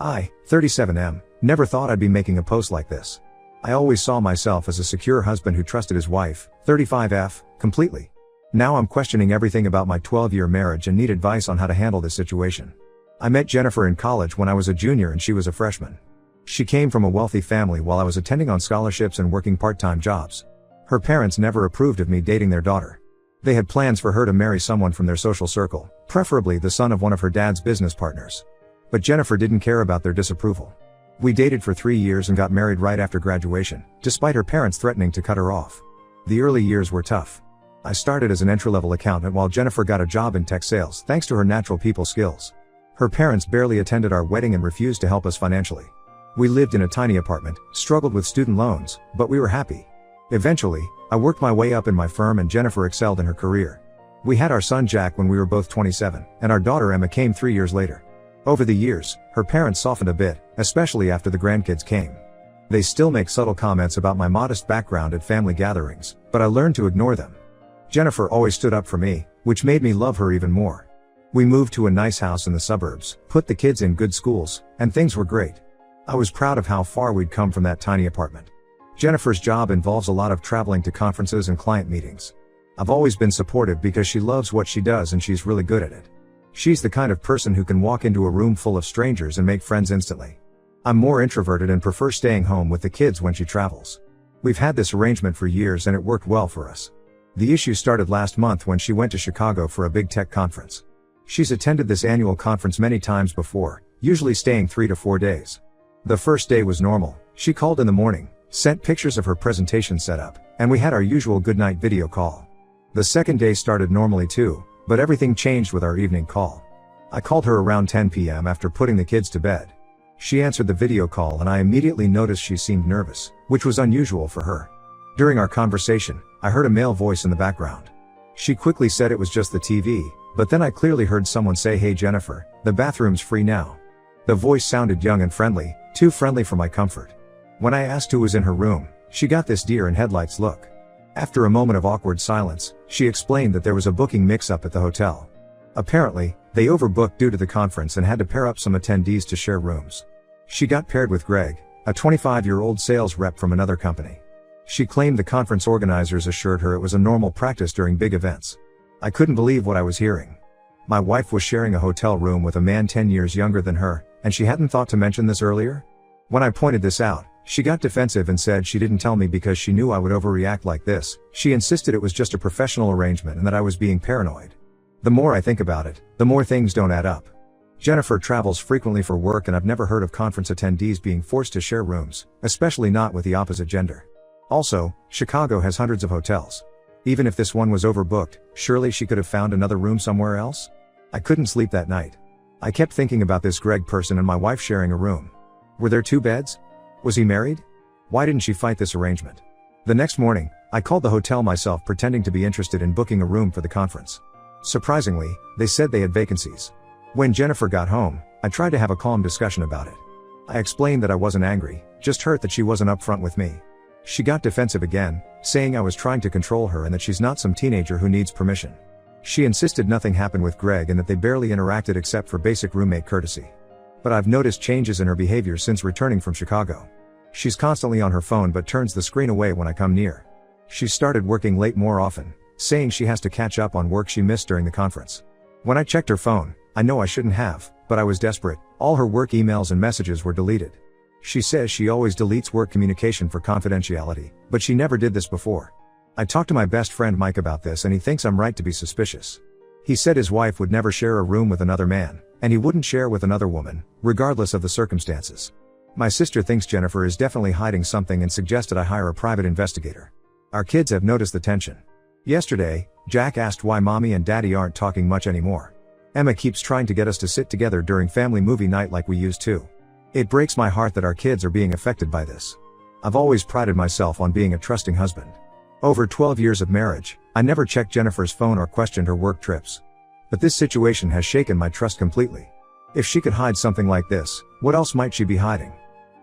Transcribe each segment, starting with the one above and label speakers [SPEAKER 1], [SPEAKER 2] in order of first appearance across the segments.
[SPEAKER 1] I, 37M, never thought I'd be making a post like this. I always saw myself as a secure husband who trusted his wife, 35F, completely. Now I'm questioning everything about my 12-year marriage and need advice on how to handle this situation. I met Jennifer in college when I was a junior and she was a freshman. She came from a wealthy family while I was attending on scholarships and working part-time jobs. Her parents never approved of me dating their daughter. They had plans for her to marry someone from their social circle, preferably the son of one of her dad's business partners. But Jennifer didn't care about their disapproval. We dated for 3 years and got married right after graduation, despite her parents threatening to cut her off. The early years were tough. I started as an entry-level accountant while Jennifer got a job in tech sales thanks to her natural people skills. Her parents barely attended our wedding and refused to help us financially. We lived in a tiny apartment, struggled with student loans, but we were happy. Eventually, I worked my way up in my firm and Jennifer excelled in her career. We had our son Jack when we were both 27, and our daughter Emma came 3 years later. Over the years, her parents softened a bit, especially after the grandkids came. They still make subtle comments about my modest background at family gatherings, but I learned to ignore them. Jennifer always stood up for me, which made me love her even more. We moved to a nice house in the suburbs, put the kids in good schools, and things were great. I was proud of how far we'd come from that tiny apartment. Jennifer's job involves a lot of traveling to conferences and client meetings. I've always been supportive because she loves what she does and she's really good at it. She's the kind of person who can walk into a room full of strangers and make friends instantly. I'm more introverted and prefer staying home with the kids when she travels. We've had this arrangement for years and it worked well for us. The issue started last month when she went to Chicago for a big tech conference. She's attended this annual conference many times before, usually staying 3 to 4 days. The first day was normal. She called in the morning, sent pictures of her presentation setup, and we had our usual goodnight video call. The second day started normally too, but everything changed with our evening call. I called her around 10 p.m. after putting the kids to bed. She answered the video call and I immediately noticed she seemed nervous, which was unusual for her. During our conversation, I heard a male voice in the background. She quickly said it was just the TV, but then I clearly heard someone say, "Hey Jennifer, the bathroom's free now." The voice sounded young and friendly, too friendly for my comfort. When I asked who was in her room, she got this deer in headlights look. After a moment of awkward silence, she explained that there was a booking mix-up at the hotel. Apparently, they overbooked due to the conference and had to pair up some attendees to share rooms. She got paired with Greg, a 25-year-old sales rep from another company. She claimed the conference organizers assured her it was a normal practice during big events. I couldn't believe what I was hearing. My wife was sharing a hotel room with a man 10 years younger than her, and she hadn't thought to mention this earlier? When I pointed this out, she got defensive and said she didn't tell me because she knew I would overreact like this. She insisted it was just a professional arrangement and that I was being paranoid. The more I think about it, the more things don't add up. Jennifer travels frequently for work and I've never heard of conference attendees being forced to share rooms, especially not with the opposite gender. Also, Chicago has hundreds of hotels. Even if this one was overbooked, surely she could have found another room somewhere else? I couldn't sleep that night. I kept thinking about this Greg person and my wife sharing a room. Were there 2 beds? Was he married? Why didn't she fight this arrangement? The next morning, I called the hotel myself pretending to be interested in booking a room for the conference. Surprisingly, they said they had vacancies. When Jennifer got home, I tried to have a calm discussion about it. I explained that I wasn't angry, just hurt that she wasn't upfront with me. She got defensive again, saying I was trying to control her and that she's not some teenager who needs permission. She insisted nothing happened with Greg and that they barely interacted except for basic roommate courtesy. But I've noticed changes in her behavior since returning from Chicago. She's constantly on her phone but turns the screen away when I come near. She's started working late more often, saying she has to catch up on work she missed during the conference. When I checked her phone, I know I shouldn't have, but I was desperate. All her work emails and messages were deleted. She says she always deletes work communication for confidentiality, but she never did this before. I talked to my best friend Mike about this and he thinks I'm right to be suspicious. He said his wife would never share a room with another man, and he wouldn't share with another woman, regardless of the circumstances. My sister thinks Jennifer is definitely hiding something and suggested I hire a private investigator. Our kids have noticed the tension. Yesterday, Jack asked why mommy and daddy aren't talking much anymore. Emma keeps trying to get us to sit together during family movie night like we used to. It breaks my heart that our kids are being affected by this. I've always prided myself on being a trusting husband. Over 12 years of marriage, I never checked Jennifer's phone or questioned her work trips. But this situation has shaken my trust completely. If she could hide something like this, what else might she be hiding?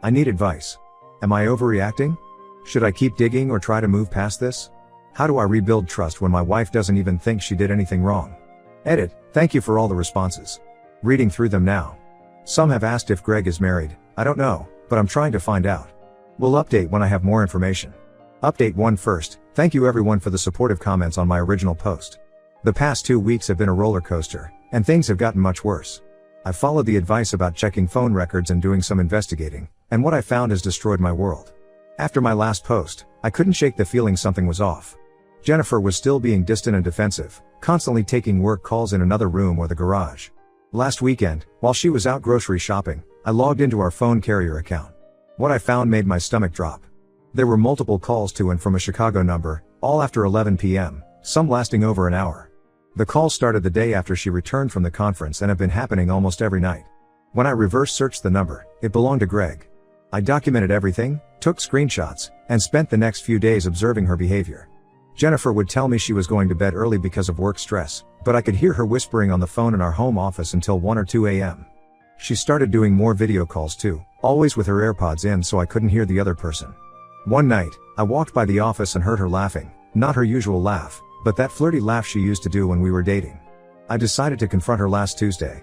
[SPEAKER 1] I need advice. Am I overreacting? Should I keep digging or try to move past this? How do I rebuild trust when my wife doesn't even think she did anything wrong? Edit. Thank you for all the responses. Reading through them now. Some have asked if Greg is married. I don't know, but I'm trying to find out. We'll update when I have more information. Update 1 first. Thank you everyone for the supportive comments on my original post. The past 2 weeks have been a roller coaster, and things have gotten much worse. I followed the advice about checking phone records and doing some investigating, and what I found has destroyed my world. After my last post, I couldn't shake the feeling something was off. Jennifer was still being distant and defensive, constantly taking work calls in another room or the garage. Last weekend, while she was out grocery shopping, I logged into our phone carrier account. What I found made my stomach drop. There were multiple calls to and from a Chicago number, all after 11 p.m., some lasting over an hour. The calls started the day after she returned from the conference and have been happening almost every night. When I reverse searched the number, it belonged to Greg. I documented everything, took screenshots, and spent the next few days observing her behavior. Jennifer would tell me she was going to bed early because of work stress, but I could hear her whispering on the phone in our home office until 1 or 2 a.m. She started doing more video calls too, always with her AirPods in so I couldn't hear the other person. One night, I walked by the office and heard her laughing, not her usual laugh, but that flirty laugh she used to do when we were dating. I decided to confront her last Tuesday.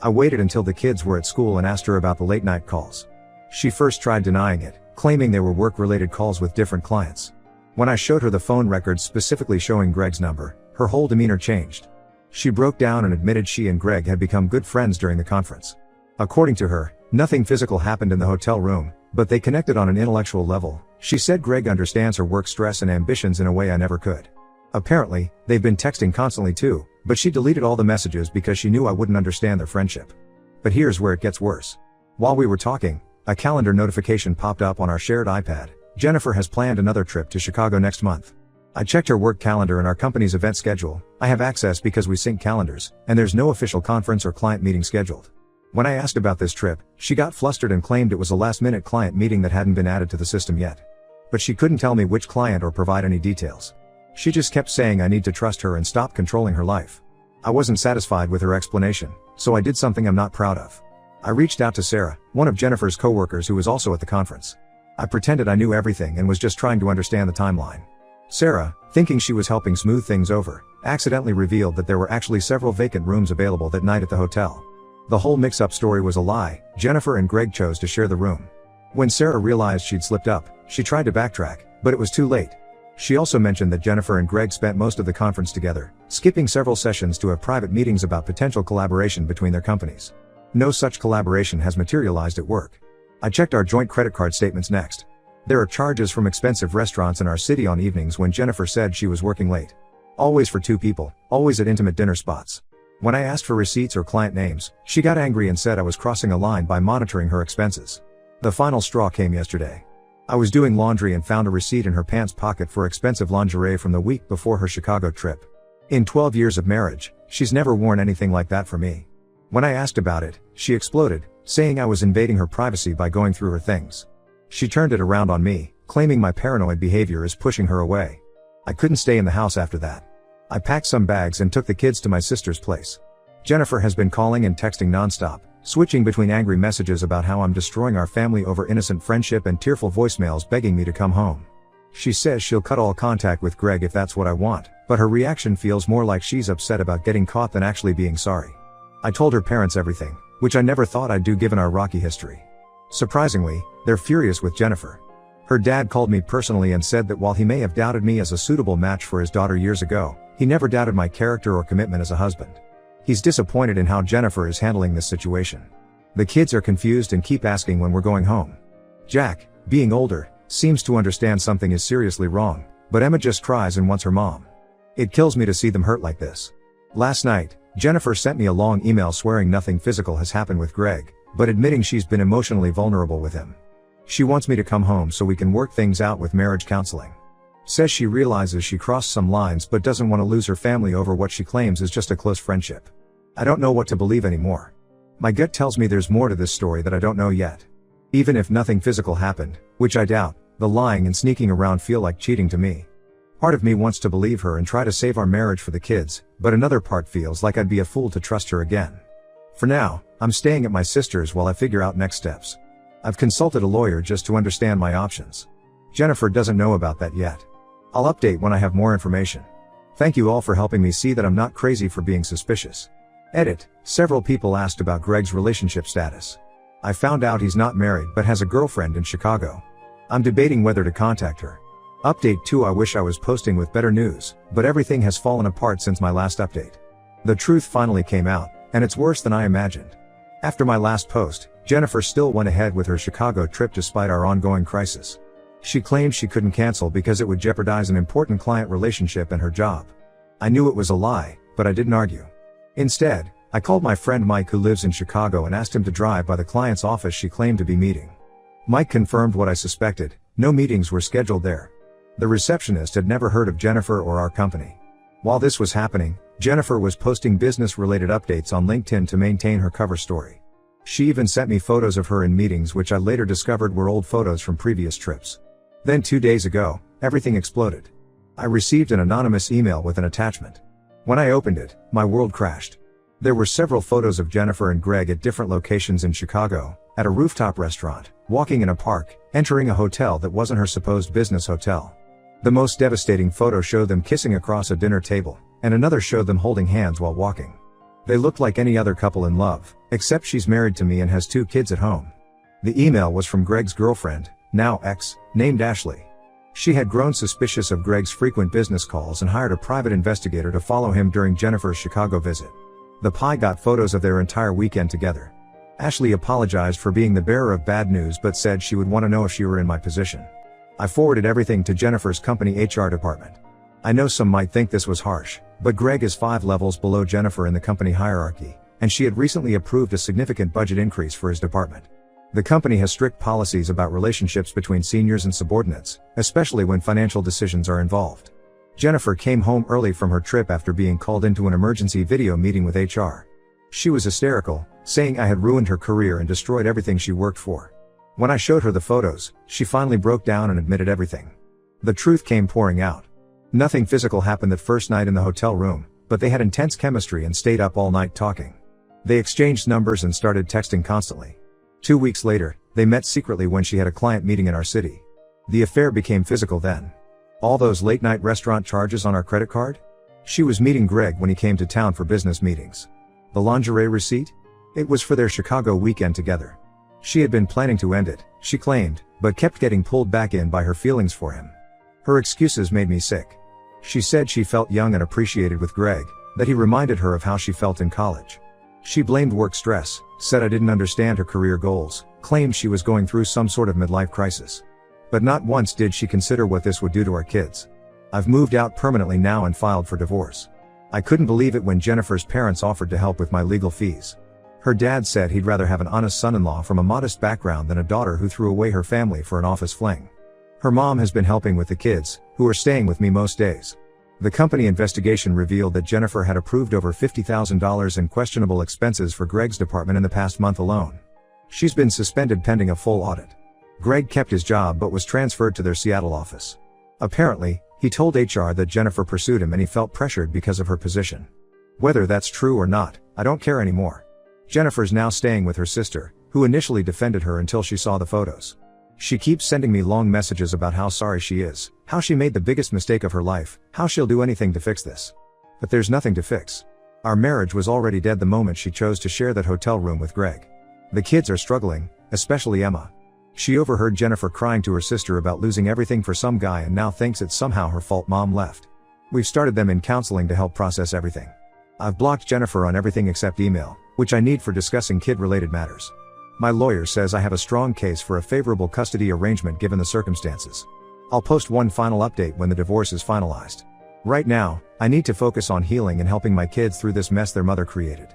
[SPEAKER 1] I waited until the kids were at school and asked her about the late night calls. She first tried denying it, claiming they were work-related calls with different clients. When I showed her the phone records specifically showing Greg's number, her whole demeanor changed. She broke down and admitted she and Greg had become good friends during the conference. According to her, nothing physical happened in the hotel room, but they connected on an intellectual level. She said Greg understands her work stress and ambitions in a way I never could. Apparently, they've been texting constantly too, but she deleted all the messages because she knew I wouldn't understand their friendship. But here's where it gets worse. While we were talking, a calendar notification popped up on our shared iPad. Jennifer has planned another trip to Chicago next month. I checked her work calendar and our company's event schedule. I have access because we sync calendars, and there's no official conference or client meeting scheduled. When I asked about this trip, she got flustered and claimed it was a last-minute client meeting that hadn't been added to the system yet. But she couldn't tell me which client or provide any details. She just kept saying I need to trust her and stop controlling her life. I wasn't satisfied with her explanation, so I did something I'm not proud of. I reached out to Sarah, one of Jennifer's coworkers who was also at the conference. I pretended I knew everything and was just trying to understand the timeline. Sarah, thinking she was helping smooth things over, accidentally revealed that there were actually several vacant rooms available that night at the hotel. The whole mix-up story was a lie. Jennifer and Greg chose to share the room. When Sarah realized she'd slipped up, she tried to backtrack, but it was too late. She also mentioned that Jennifer and Greg spent most of the conference together, skipping several sessions to have private meetings about potential collaboration between their companies. No such collaboration has materialized at work. I checked our joint credit card statements next. There are charges from expensive restaurants in our city on evenings when Jennifer said she was working late. Always for 2 people, always at intimate dinner spots. When I asked for receipts or client names, she got angry and said I was crossing a line by monitoring her expenses. The final straw came yesterday. I was doing laundry and found a receipt in her pants pocket for expensive lingerie from the week before her Chicago trip. In 12 years of marriage, she's never worn anything like that for me. When I asked about it, she exploded, saying I was invading her privacy by going through her things. She turned it around on me, claiming my paranoid behavior is pushing her away. I couldn't stay in the house after that. I packed some bags and took the kids to my sister's place. Jennifer has been calling and texting nonstop, switching between angry messages about how I'm destroying our family over innocent friendship and tearful voicemails begging me to come home. She says she'll cut all contact with Greg if that's what I want, but her reaction feels more like she's upset about getting caught than actually being sorry. I told her parents everything, which I never thought I'd do given our rocky history. Surprisingly, they're furious with Jennifer. Her dad called me personally and said that while he may have doubted me as a suitable match for his daughter years ago, he never doubted my character or commitment as a husband. He's disappointed in how Jennifer is handling this situation. The kids are confused and keep asking when we're going home. Jack, being older, seems to understand something is seriously wrong, but Emma just cries and wants her mom. It kills me to see them hurt like this. Last night, Jennifer sent me a long email swearing nothing physical has happened with Greg, but admitting she's been emotionally vulnerable with him. She wants me to come home so we can work things out with marriage counseling. Says she realizes she crossed some lines but doesn't want to lose her family over what she claims is just a close friendship. I don't know what to believe anymore. My gut tells me there's more to this story that I don't know yet. Even if nothing physical happened, which I doubt, the lying and sneaking around feel like cheating to me. Part of me wants to believe her and try to save our marriage for the kids, but another part feels like I'd be a fool to trust her again. For now, I'm staying at my sister's while I figure out next steps. I've consulted a lawyer just to understand my options. Jennifer doesn't know about that yet. I'll update when I have more information. Thank you all for helping me see that I'm not crazy for being suspicious. Edit. Several people asked about Greg's relationship status. I found out he's not married but has a girlfriend in Chicago. I'm debating whether to contact her. Update 2. I wish I was posting with better news, but everything has fallen apart since my last update. The truth finally came out, and it's worse than I imagined. After my last post, Jennifer still went ahead with her Chicago trip despite our ongoing crisis. She claimed she couldn't cancel because it would jeopardize an important client relationship and her job. I knew it was a lie, but I didn't argue. Instead, I called my friend Mike who lives in Chicago and asked him to drive by the client's office she claimed to be meeting. Mike confirmed what I suspected: no meetings were scheduled there. The receptionist had never heard of Jennifer or our company. While this was happening, Jennifer was posting business-related updates on LinkedIn to maintain her cover story. She even sent me photos of her in meetings which I later discovered were old photos from previous trips. Then 2 days ago, everything exploded. I received an anonymous email with an attachment. When I opened it, my world crashed. There were several photos of Jennifer and Greg at different locations in Chicago, at a rooftop restaurant, walking in a park, entering a hotel that wasn't her supposed business hotel. The most devastating photo showed them kissing across a dinner table, and another showed them holding hands while walking. They looked like any other couple in love, except she's married to me and has 2 kids at home. The email was from Greg's girlfriend, now ex, named Ashley. She had grown suspicious of Greg's frequent business calls and hired a private investigator to follow him during Jennifer's Chicago visit. The Pi got photos of their entire weekend together. Ashley apologized for being the bearer of bad news but said she would want to know if she were in my position. I forwarded everything to Jennifer's company HR department. I know some might think this was harsh, but Greg is 5 levels below Jennifer in the company hierarchy, and she had recently approved a significant budget increase for his department. The company has strict policies about relationships between seniors and subordinates, especially when financial decisions are involved. Jennifer came home early from her trip after being called into an emergency video meeting with HR. She was hysterical, saying I had ruined her career and destroyed everything she worked for. When I showed her the photos, she finally broke down and admitted everything. The truth came pouring out. Nothing physical happened that first night in the hotel room, but they had intense chemistry and stayed up all night talking. They exchanged numbers and started texting constantly. 2 weeks later, they met secretly when she had a client meeting in our city. The affair became physical then. All those late-night restaurant charges on our credit card? She was meeting Greg when he came to town for business meetings. The lingerie receipt? It was for their Chicago weekend together. She had been planning to end it, she claimed, but kept getting pulled back in by her feelings for him. Her excuses made me sick. She said she felt young and appreciated with Greg, that he reminded her of how she felt in college. She blamed work stress, said I didn't understand her career goals, claimed she was going through some sort of midlife crisis. But not once did she consider what this would do to our kids. I've moved out permanently now and filed for divorce. I couldn't believe it when Jennifer's parents offered to help with my legal fees. Her dad said he'd rather have an honest son-in-law from a modest background than a daughter who threw away her family for an office fling. Her mom has been helping with the kids, who are staying with me most days. The company investigation revealed that Jennifer had approved over $50,000 in questionable expenses for Greg's department in the past month alone. She's been suspended pending a full audit. Greg kept his job but was transferred to their Seattle office. Apparently, he told HR that Jennifer pursued him and he felt pressured because of her position. Whether that's true or not, I don't care anymore. Jennifer's now staying with her sister, who initially defended her until she saw the photos. She keeps sending me long messages about how sorry she is, how she made the biggest mistake of her life, how she'll do anything to fix this. But there's nothing to fix. Our marriage was already dead the moment she chose to share that hotel room with Greg. The kids are struggling, especially Emma. She overheard Jennifer crying to her sister about losing everything for some guy and now thinks it's somehow her fault mom left. We've started them in counseling to help process everything. I've blocked Jennifer on everything except email, which I need for discussing kid-related matters. My lawyer says I have a strong case for a favorable custody arrangement given the circumstances. I'll post one final update when the divorce is finalized. Right now, I need to focus on healing and helping my kids through this mess their mother created.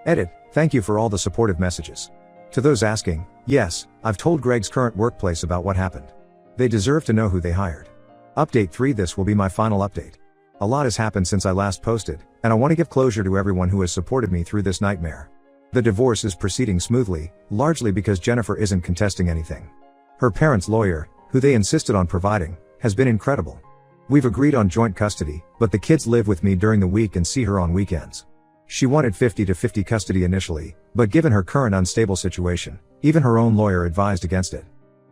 [SPEAKER 1] Edit. Thank you for all the supportive messages. To those asking, yes, I've told Greg's current workplace about what happened. They deserve to know who they hired. Update 3. This will be my final update. A lot has happened since I last posted, and I want to give closure to everyone who has supported me through this nightmare. The divorce is proceeding smoothly, largely because Jennifer isn't contesting anything. Her parents' lawyer, who they insisted on providing, has been incredible. We've agreed on joint custody, but the kids live with me during the week and see her on weekends. She wanted 50-50 custody initially, but given her current unstable situation, even her own lawyer advised against it.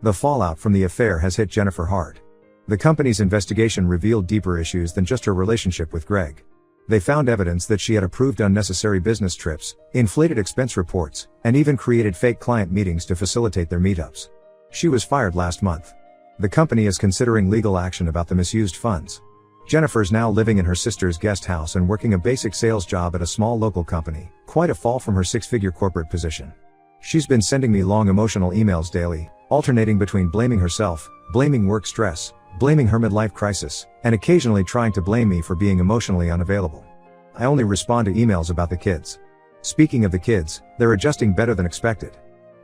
[SPEAKER 1] The fallout from the affair has hit Jennifer hard. The company's investigation revealed deeper issues than just her relationship with Greg. They found evidence that she had approved unnecessary business trips, inflated expense reports, and even created fake client meetings to facilitate their meetups. She was fired last month. The company is considering legal action about the misused funds. Jennifer's now living in her sister's guest house and working a basic sales job at a small local company, quite a fall from her six-figure corporate position. She's been sending me long emotional emails daily, alternating between blaming herself, blaming work stress, blaming her midlife crisis, and occasionally trying to blame me for being emotionally unavailable. I only respond to emails about the kids. Speaking of the kids, they're adjusting better than expected.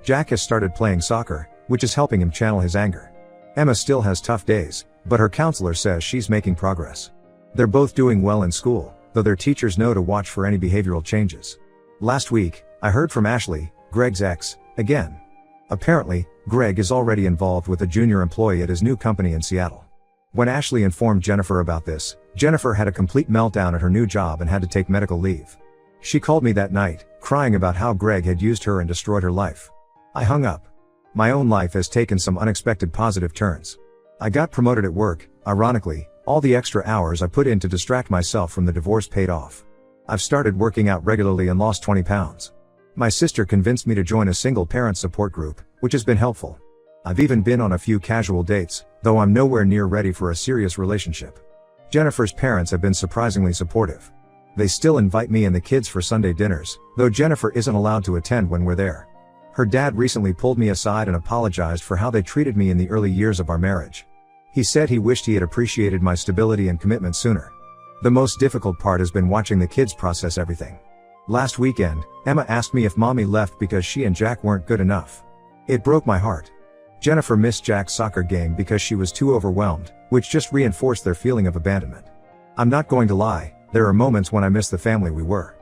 [SPEAKER 1] Jack has started playing soccer, which is helping him channel his anger. Emma still has tough days, but her counselor says she's making progress. They're both doing well in school, though their teachers know to watch for any behavioral changes. Last week, I heard from Ashley, Greg's ex, again. Apparently, Greg is already involved with a junior employee at his new company in Seattle. When Ashley informed Jennifer about this, Jennifer had a complete meltdown at her new job and had to take medical leave. She called me that night, crying about how Greg had used her and destroyed her life. I hung up. My own life has taken some unexpected positive turns. I got promoted at work. Ironically, all the extra hours I put in to distract myself from the divorce paid off. I've started working out regularly and lost 20 pounds. My sister convinced me to join a single parent support group, which has been helpful. I've even been on a few casual dates, though I'm nowhere near ready for a serious relationship. Jennifer's parents have been surprisingly supportive. They still invite me and the kids for Sunday dinners, though Jennifer isn't allowed to attend when we're there. Her dad recently pulled me aside and apologized for how they treated me in the early years of our marriage. He said he wished he had appreciated my stability and commitment sooner. The most difficult part has been watching the kids process everything. Last weekend, Emma asked me if mommy left because she and Jack weren't good enough. It broke my heart. Jennifer missed Jack's soccer game because she was too overwhelmed, which just reinforced their feeling of abandonment. I'm not going to lie, there are moments when I miss the family we were.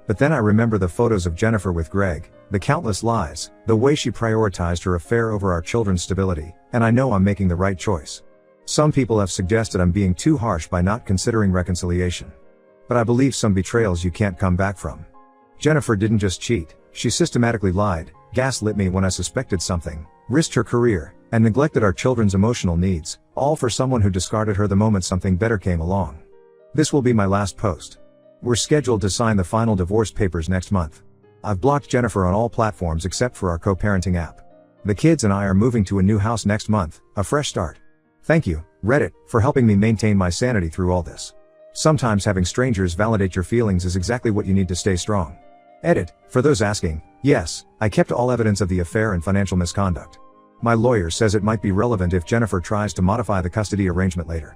[SPEAKER 1] But then I remember the photos of Jennifer with Greg, the countless lies, the way she prioritized her affair over our children's stability, and I know I'm making the right choice. Some people have suggested I'm being too harsh by not considering reconciliation. But I believe some betrayals you can't come back from. Jennifer didn't just cheat, she systematically lied, gaslit me when I suspected something, risked her career, and neglected our children's emotional needs, all for someone who discarded her the moment something better came along. This will be my last post. We're scheduled to sign the final divorce papers next month. I've blocked Jennifer on all platforms except for our co-parenting app. The kids and I are moving to a new house next month, a fresh start. Thank you, Reddit, for helping me maintain my sanity through all this. Sometimes having strangers validate your feelings is exactly what you need to stay strong. Edit, for those asking, yes, I kept all evidence of the affair and financial misconduct. My lawyer says it might be relevant if Jennifer tries to modify the custody arrangement later.